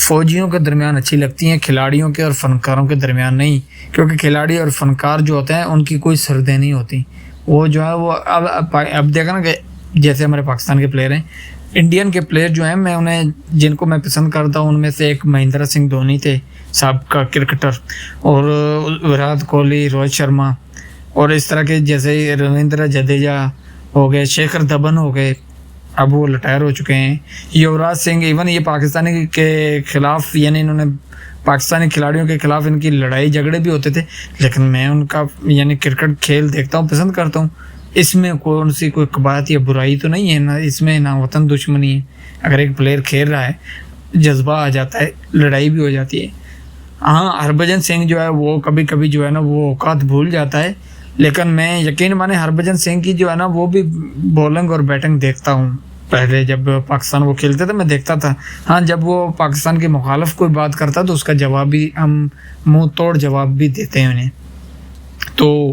فوجیوں کے درمیان اچھی لگتی ہیں، کھلاڑیوں کے اور فنکاروں کے درمیان نہیں، کیونکہ کھلاڑی اور فنکار جو ہوتے ہیں ان کی کوئی سردیں نہیں ہوتی. وہ جو ہے وہ اب دیکھا نا کہ جیسے ہمارے پاکستان کے پلیئر ہیں، انڈین کے پلیئر جو ہیں، میں انہیں جن کو میں پسند کرتا ہوں ان میں سے ایک مہندر سنگھ دھونی تھے، سابقہ کرکٹر، اور وراٹ کوہلی، روہت شرما، اور اس طرح کے جیسے رویندر جڈیجا ہو گئے، شیکھر دھون ہو گئے، اب وہ ریٹائر ہو چکے ہیں، یوراج سنگھ. ایون یہ پاکستانی کے خلاف، یعنی انہوں نے پاکستانی کھلاڑیوں کے خلاف ان کی لڑائی جھگڑے بھی ہوتے تھے، لیکن میں ان کا یعنی کرکٹ کھیل دیکھتا ہوں، پسند کرتا ہوں. اس میں کون سی کوئی قباحت یا برائی تو نہیں ہے نا، اس میں نہ وطن دشمنی ہے. اگر ایک پلیئر کھیل رہا ہے، جذبہ آ جاتا ہے، لڑائی بھی ہو جاتی ہے. ہاں، ہربھجن سنگھ جو ہے وہ کبھی کبھی جو ہے نا وہ اوقات بھول جاتا ہے، لیکن میں یقین مانے ہربھجن سنگھ کی جو ہے نا وہ بھی بولنگ اور بیٹنگ دیکھتا ہوں. پہلے جب پاکستان وہ کھیلتے تھے میں دیکھتا تھا. ہاں، جب وہ پاکستان کے مخالف کوئی بات کرتا تو اس کا جواب بھی ہم منہ توڑ جواب بھی دیتے ہیں انہیں. تو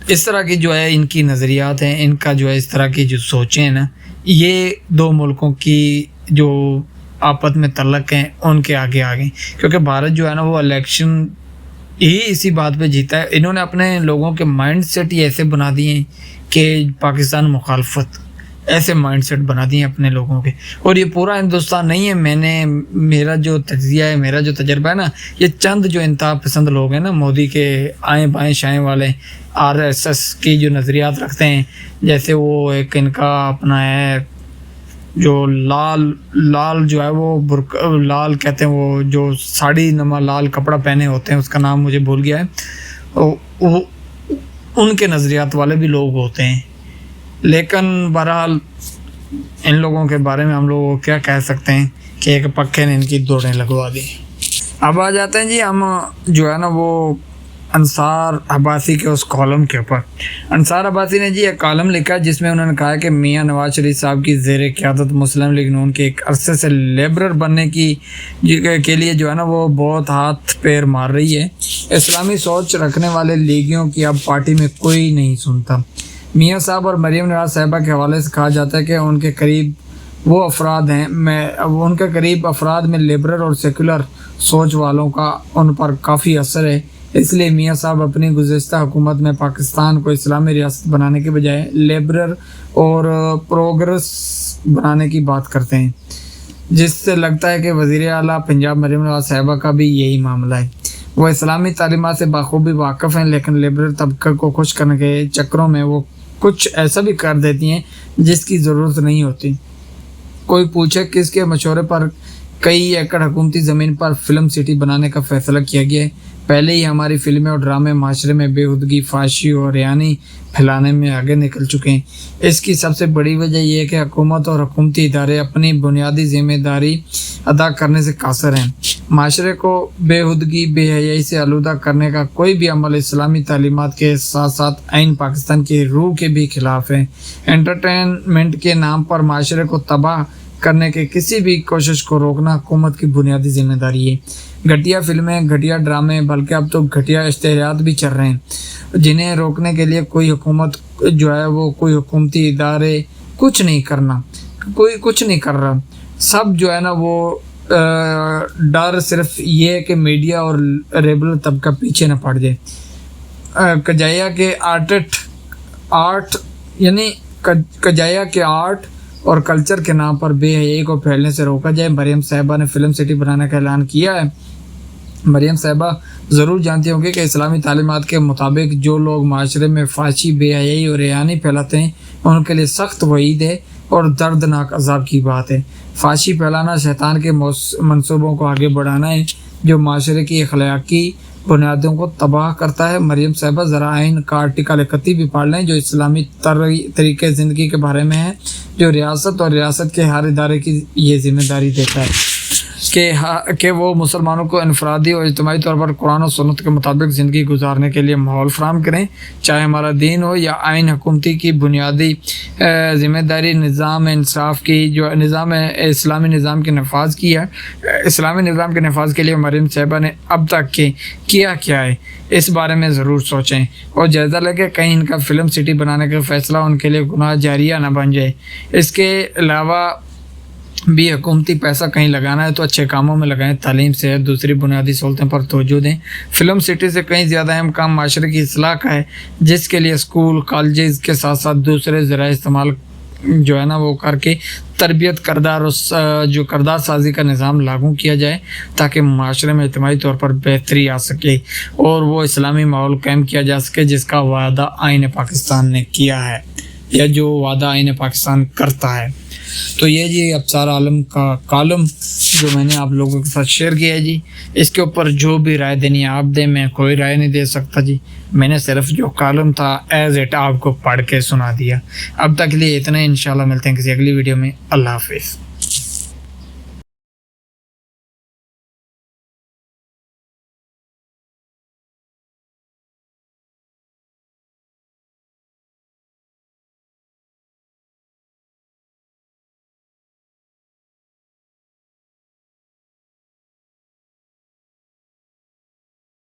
اس طرح کی جو ہے ان کی نظریات ہیں، ان کا جو ہے اس طرح کی جو سوچیں ہیں نا، یہ دو ملکوں کی جو آپس میں تعلق ہیں ان کے آگے آگے. کیونکہ بھارت جو ہے نا وہ الیکشن ہی اسی بات پہ جیتا ہے. انہوں نے اپنے لوگوں کے مائنڈ سیٹ ہی ایسے بنا دیے ہیں کہ پاکستان مخالفت، ایسے مائنڈ سیٹ بنا دیے ہیں اپنے لوگوں کے. اور یہ پورا ہندوستان نہیں ہے. میرا جو تجزیہ ہے، میرا جو تجربہ ہے نا، یہ چند جو انتہا پسند لوگ ہیں نا، مودی کے آئیں بائیں شائیں والے، RSS کی جو نظریات رکھتے ہیں، جیسے وہ ایک ان کا اپنا ہے جو لال جو ہے وہ لال کہتے ہیں، وہ جو ساڑی نما لال کپڑا پہنے ہوتے ہیں، اس کا نام مجھے بھول گیا ہے. ان کے نظریات والے بھی لوگ ہوتے ہیں. لیکن بہرحال ان لوگوں کے بارے میں ہم لوگ کیا کہہ سکتے ہیں کہ ایک پکے نے ان کی دوڑیں لگوا دی. اب آ جاتے ہیں جی ہم جو ہے نا وہ انصار عباسی کے اس کالم کے اوپر. انصار عباسی نے جی ایک کالم لکھا جس میں انہوں نے کہا کہ میاں نواز شریف صاحب کی زیر قیادت مسلم لیگ نون کے ایک عرصے سے لیبرر بننے کے لیے جو ہے نا وہ بہت ہاتھ پیر مار رہی ہے. اسلامی سوچ رکھنے والے لیگیوں کی اب پارٹی میں کوئی نہیں سنتا. میاں صاحب اور مریم نواز صاحبہ کے حوالے سے کہا جاتا ہے کہ ان کے قریب وہ افراد ہیں ان کے قریب افراد میں لیبرر اور سیکولر سوچ والوں کا ان پر کافی اثر ہے. اس لیے میاں صاحب اپنی گزشتہ حکومت میں پاکستان کو اسلامی ریاست بنانے کے بجائے لیبرر اور پروگریس بنانے کی بات کرتے ہیں، جس سے لگتا ہے کہ وزیر اعلیٰ پنجاب مریم نواز صاحبہ کا بھی یہی معاملہ ہے. وہ اسلامی تعلیمات سے بخوبی واقف ہیں، لیکن لیبرل طبقے کو خوش کرنے کے چکروں میں وہ کچھ ایسا بھی کر دیتی ہیں جس کی ضرورت نہیں ہوتی. کوئی پوچھے کس کے مشورے پر کئی ایکڑ حکومتی زمین پر فلم سٹی بنانے کا فیصلہ کیا گیا ہے. پہلے ہی ہماری فلمیں اور ڈرامے معاشرے میں بے ہودگی، فحاشی اور ریانی پھیلانے میں آگے نکل چکے ہیں. اس کی سب سے بڑی وجہ یہ ہے کہ حکومت اور حکومتی ادارے اپنی بنیادی ذمہ داری ادا کرنے سے قاصر ہیں. معاشرے کو بے ہودگی، بے حیائی سے آلودہ کرنے کا کوئی بھی عمل اسلامی تعلیمات کے ساتھ ساتھ آئین پاکستان کی روح کے بھی خلاف ہے. انٹرٹینمنٹ کے نام پر معاشرے کو تباہ کرنے کے کسی بھی کوشش کو روکنا حکومت کی بنیادی ذمہ داری ہے. گھٹیا فلمیں، گھٹیا ڈرامے، بلکہ اب تو گھٹیا اشتہارات بھی چل رہے ہیں جنہیں روکنے کے لیے کوئی حکومت جو ہے وہ کوئی حکومتی ادارے کچھ نہیں کر رہا. سب جو ہے نا وہ ڈر صرف یہ ہے کہ میڈیا اور ریبل طبقہ پیچھے نہ پڑ جائے. کجایا کے آرٹ اور کلچر کے نام پر بے حیائی کو پھیلنے سے روکا جائے. مریم صاحبہ نے فلم سٹی بنانے کا اعلان کیا ہے. مریم صاحبہ ضرور جانتی ہوں گی کہ اسلامی تعلیمات کے مطابق جو لوگ معاشرے میں فحاشی، بے حیائی اور ریانی پھیلاتے ہیں ان کے لیے سخت وعید ہے اور دردناک عذاب کی بات ہے. فحاشی پھیلانا شیطان کے منصوبوں کو آگے بڑھانا ہے جو معاشرے کی اخلاقی بنیادوں کو تباہ کرتا ہے. مریم صاحبہ ذرا آئین کا آرٹیکل 31 بھی پڑھ لیں جو اسلامی طریقے زندگی کے بارے میں ہے، جو ریاست اور ریاست کے ہر ادارے کی یہ ذمہ داری دیتا ہے کہ وہ مسلمانوں کو انفرادی اور اجتماعی طور پر قرآن و سنت کے مطابق زندگی گزارنے کے لیے ماحول فراہم کریں. چاہے ہمارا دین ہو یا آئین، حکومتی کی بنیادی ذمہ داری نظام انصاف کی جو نظام اسلامی نظام کے نفاذ کی ہے. اسلامی نظام کے نفاذ کے لیے مریم صاحبہ نے اب تک کیا ہے اس بارے میں ضرور سوچیں اور جائزہ لے کہ کہیں ان کا فلم سٹی بنانے کا فیصلہ ان کے لیے گناہ جاریہ نہ بن جائے. اس کے علاوہ بھی حکومتی پیسہ کہیں لگانا ہے تو اچھے کاموں میں لگائیں، تعلیم، صحت، دوسری بنیادی سہولتیں پر توجہ دیں۔ فلم سٹی سے کہیں زیادہ اہم کام معاشرے کی اصلاح کا ہے، جس کے لیے اسکول، کالجز کے ساتھ ساتھ دوسرے ذرائع استعمال جو ہے نا وہ کر کے تربیت کردار جو کردار سازی کا نظام لاگو کیا جائے تاکہ معاشرے میں اجتماعی طور پر بہتری آ سکے اور وہ اسلامی ماحول قائم کیا جا سکے جس کا وعدہ آئین پاکستان نے کیا ہے یا جو وعدہ آئین پاکستان کرتا ہے۔ تو یہ جی ابصار عالم کا کالم جو میں نے آپ لوگوں کے ساتھ شیئر کیا ہے جی، اس کے اوپر جو بھی رائے دینی ہے آپ دیں، میں کوئی رائے نہیں دے سکتا جی، میں نے صرف جو کالم تھا ایز اٹ آپ کو پڑھ کے سنا دیا۔ اب تک کے لیے اتنا ہی، انشاءاللہ ملتے ہیں کسی اگلی ویڈیو میں۔ اللہ حافظ۔